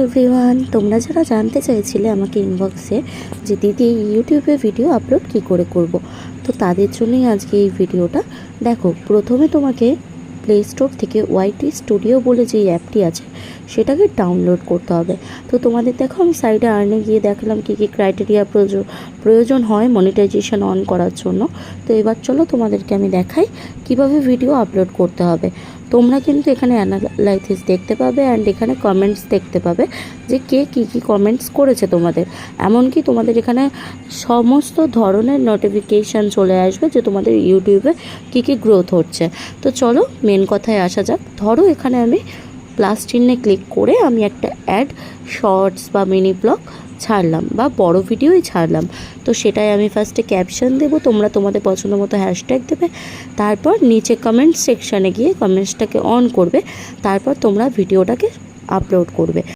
Everyone, তোমরা যারা জানতে চাইছিলে আমাকে ইনবক্সে যে দিদি ইউটিউবে ভিডিও আপলোড কি করে করব, তো তাদের জন্যই আজকে এই ভিডিওটা। দেখো, প্রথমে তোমাকে প্লে স্টোর থেকে ওয়াইটি স্টুডিও বলে যে অ্যাপটি আছে সেটাকে ডাউনলোড করতে হবে। তো তোমাদের দেখো, আমি সাইডে আর্নে গিয়ে দেখলাম কী কী ক্রাইটেরিয়া প্রয়োজন হয় মনিটাইজেশন অন করার জন্য। তো এবার চলো তোমাদেরকে আমি দেখাই কিভাবে ভিডিও আপলোড করতে হবে। তোমরা কিন্তু এখানে অ্যানালাইসিস দেখতে পাবে অ্যান্ড এখানে কমেন্টস দেখতে পাবে যে কে কী কী কমেন্টস করেছে তোমাদের। এমনকি তোমাদের এখানে সমস্ত ধরনের নোটিফিকেশান চলে আসবে যে তোমাদের ইউটিউবে কী কী গ্রোথ হচ্ছে। তো চলো মেন কথায় আসা যাক। ধরো এখানে আমি প্লাস চিহ্নে ক্লিক করে আমি একটা অ্যাড, শর্টস বা মিনি ব্লগ ছাড়লাম বা বড় ভিডিওই ছাড়লাম। তো সেটাই আমি ফার্স্টে ক্যাপশন দেবো, তোমরা তোমাদের পছন্দ মতো হ্যাশট্যাগ দেবে, তারপর নিচে কমেন্ট সেকশানে গিয়ে কমেন্টসটাকে অন করবে, তারপর তোমরা ভিডিওটাকে আপলোড করবে।